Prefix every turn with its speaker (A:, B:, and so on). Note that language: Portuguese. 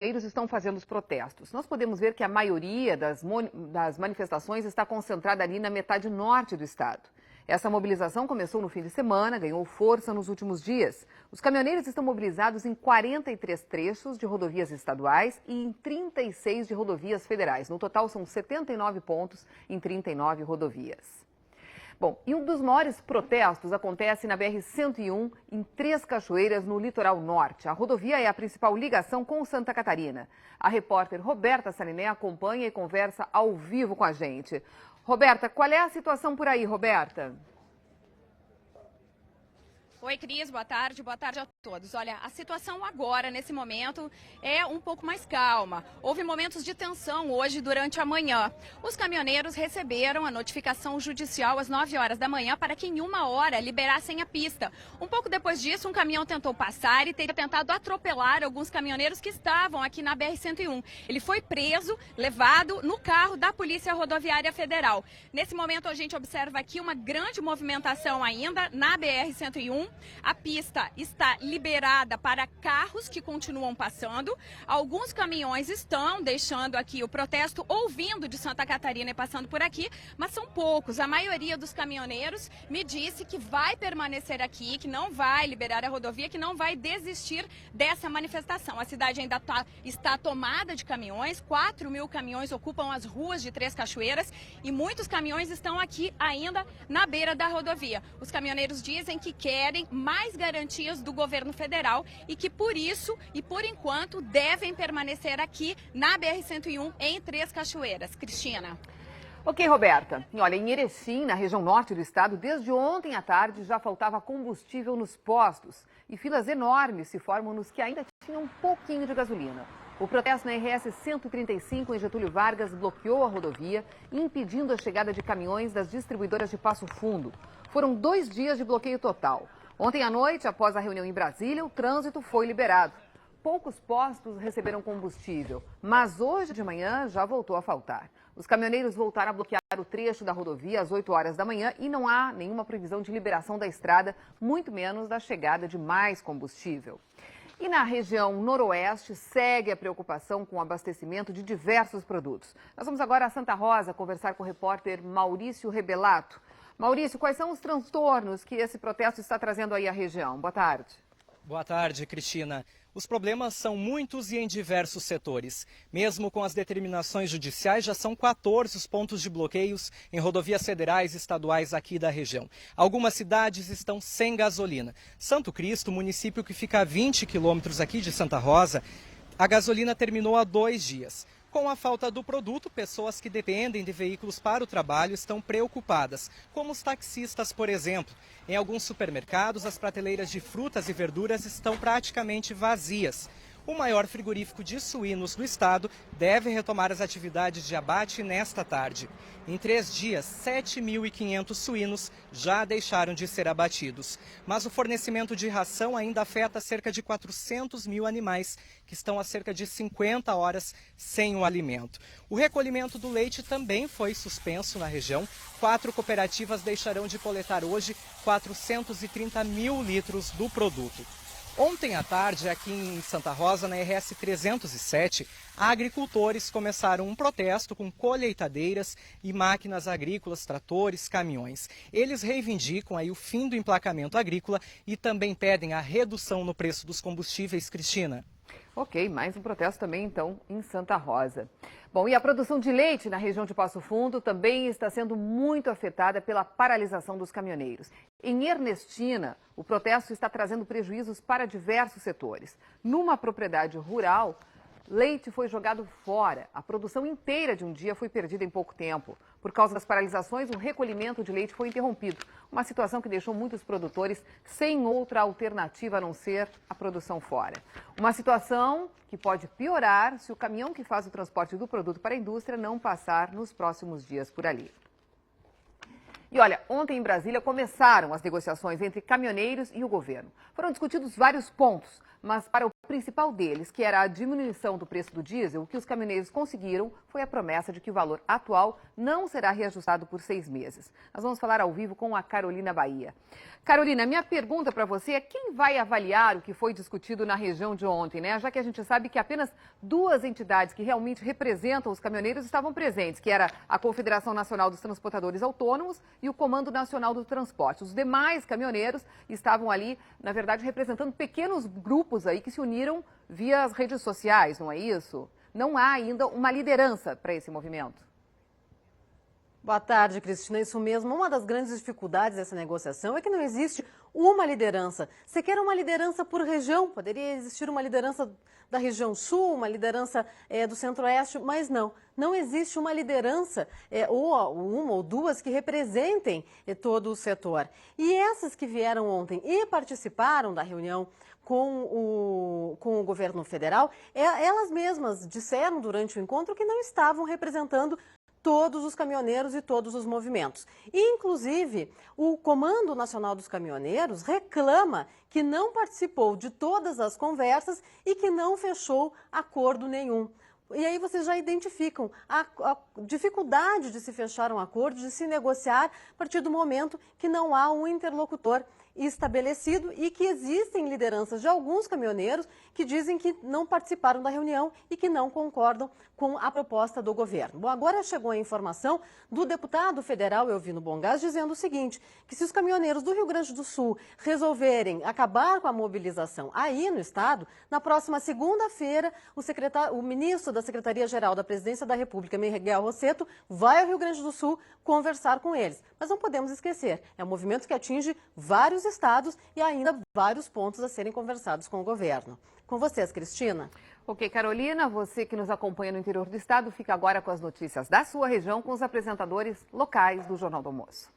A: Eles estão fazendo os protestos. Nós podemos ver que a maioria das manifestações está concentrada ali na metade norte do estado. Essa mobilização começou no fim de semana, ganhou força nos últimos dias. Os caminhoneiros estão mobilizados em 43 trechos de rodovias estaduais e em 36 de rodovias federais. No total, são 79 pontos em 39 rodovias. Bom, e um dos maiores protestos acontece na BR-101, em Três Cachoeiras, no litoral norte. A rodovia é a principal ligação com Santa Catarina. A repórter Roberta Saliné acompanha e conversa ao vivo com a gente. Roberta, qual é a situação por aí, Roberta?
B: Oi, Cris, boa tarde a todos. Olha, a situação agora, nesse momento, é um pouco mais calma. Houve momentos de tensão hoje durante a manhã. Os caminhoneiros receberam a notificação judicial às 9 horas da manhã para que em 1 hora liberassem a pista. Um pouco depois disso, um caminhão tentou passar e teria tentado atropelar alguns caminhoneiros que estavam aqui na BR-101. Ele foi preso, levado no carro da Polícia Rodoviária Federal. Nesse momento, a gente observa aqui uma grande movimentação ainda na BR-101. A pista está liberada para carros que continuam passando. Alguns caminhões estão deixando aqui o protesto ou vindo de Santa Catarina e passando por aqui, mas são poucos. A maioria dos caminhoneiros me disse que vai permanecer aqui, que não vai liberar a rodovia, que não vai desistir dessa manifestação. A cidade ainda está tomada de caminhões, 4.000 caminhões ocupam as ruas de Três Cachoeiras e muitos caminhões estão aqui ainda na beira da rodovia. Os caminhoneiros dizem que querem mais garantias do governo federal e que por isso e por enquanto devem permanecer aqui na BR-101 em Três Cachoeiras. Cristina.
A: Ok, Roberta. E olha, em Erechim, na região norte do estado, desde ontem à tarde já faltava combustível nos postos e filas enormes se formam nos que ainda tinham um pouquinho de gasolina. O protesto na RS 135 em Getúlio Vargas bloqueou a rodovia, impedindo a chegada de caminhões das distribuidoras de Passo Fundo. Foram 2 dias de bloqueio total. Ontem à noite, após a reunião em Brasília, o trânsito foi liberado. Poucos postos receberam combustível, mas hoje de manhã já voltou a faltar. Os caminhoneiros voltaram a bloquear o trecho da rodovia às 8 horas da manhã e não há nenhuma previsão de liberação da estrada, muito menos da chegada de mais combustível. E na região noroeste segue a preocupação com o abastecimento de diversos produtos. Nós vamos agora a Santa Rosa conversar com o repórter Maurício Rebelato. Maurício, quais são os transtornos que esse protesto está trazendo aí à região? Boa tarde.
C: Boa tarde, Cristina. Os problemas são muitos e em diversos setores. Mesmo com as determinações judiciais, já são 14 os pontos de bloqueios em rodovias federais e estaduais aqui da região. Algumas cidades estão sem gasolina. Santo Cristo, município que fica a 20 quilômetros aqui de Santa Rosa, a gasolina terminou há 2 dias. Com a falta do produto, pessoas que dependem de veículos para o trabalho estão preocupadas, como os taxistas, por exemplo. Em alguns supermercados, as prateleiras de frutas e verduras estão praticamente vazias. O maior frigorífico de suínos do estado deve retomar as atividades de abate nesta tarde. Em 3 dias, 7.500 suínos já deixaram de ser abatidos. Mas o fornecimento de ração ainda afeta cerca de 400.000 animais, que estão há cerca de 50 horas sem o alimento. O recolhimento do leite também foi suspenso na região. 4 cooperativas deixarão de coletar hoje 430.000 litros do produto. Ontem à tarde, aqui em Santa Rosa, na RS 307, agricultores começaram um protesto com colheitadeiras e máquinas agrícolas, tratores, caminhões. Eles reivindicam aí o fim do emplacamento agrícola e também pedem a redução no preço dos combustíveis, Cristina.
A: Ok, mais um protesto também, então, em Santa Rosa. Bom, e a produção de leite na região de Passo Fundo também está sendo muito afetada pela paralisação dos caminhoneiros. Em Ernestina, o protesto está trazendo prejuízos para diversos setores. Numa propriedade rural, leite foi jogado fora. A produção inteira de um dia foi perdida em pouco tempo. Por causa das paralisações, o recolhimento de leite foi interrompido. Uma situação que deixou muitos produtores sem outra alternativa a não ser a produção fora. Uma situação que pode piorar se o caminhão que faz o transporte do produto para a indústria não passar nos próximos dias por ali. E olha, ontem em Brasília começaram as negociações entre caminhoneiros e o governo. Foram discutidos vários pontos, mas para o principal deles, que era a diminuição do preço do diesel, o que os caminhoneiros conseguiram foi a promessa de que o valor atual não será reajustado por 6 meses. Nós vamos falar ao vivo com a Carolina Bahia. Carolina, minha pergunta para você é quem vai avaliar o que foi discutido na região de ontem, né? Já que a gente sabe que apenas 2 entidades que realmente representam os caminhoneiros estavam presentes, que era a Confederação Nacional dos Transportadores Autônomos e o Comando Nacional do Transporte. Os demais caminhoneiros estavam ali, na verdade, representando pequenos grupos aí que se uniram via as redes sociais, não é isso? Não há ainda uma liderança para esse movimento.
D: Boa tarde, Cristina. Isso mesmo. Uma das grandes dificuldades dessa negociação é que não existe uma liderança. Você quer uma liderança por região? Poderia existir uma liderança da região sul, uma liderança do centro-oeste, mas não. Não existe uma liderança, ou uma ou 2, que representem todo o setor. E essas que vieram ontem e participaram da reunião com o governo federal, elas mesmas disseram durante o encontro que não estavam representando todos os caminhoneiros e todos os movimentos. Inclusive, o Comando Nacional dos Caminhoneiros reclama que não participou de todas as conversas e que não fechou acordo nenhum. E aí vocês já identificam a dificuldade de se fechar um acordo, de se negociar a partir do momento que não há um interlocutor estabelecido e que existem lideranças de alguns caminhoneiros que dizem que não participaram da reunião e que não concordam com a proposta do governo. Bom, agora chegou a informação do deputado federal Elvino Bongás dizendo o seguinte, que se os caminhoneiros do Rio Grande do Sul resolverem acabar com a mobilização aí no estado, na próxima segunda-feira o ministro da Secretaria-Geral da Presidência da República, Miguel Rosseto, vai ao Rio Grande do Sul conversar com eles. Mas não podemos esquecer, é um movimento que atinge vários estados e ainda vários pontos a serem conversados com o governo. Com vocês, Cristina.
A: Ok, Carolina, você que nos acompanha no interior do estado, fica agora com as notícias da sua região com os apresentadores locais do Jornal do Almoço.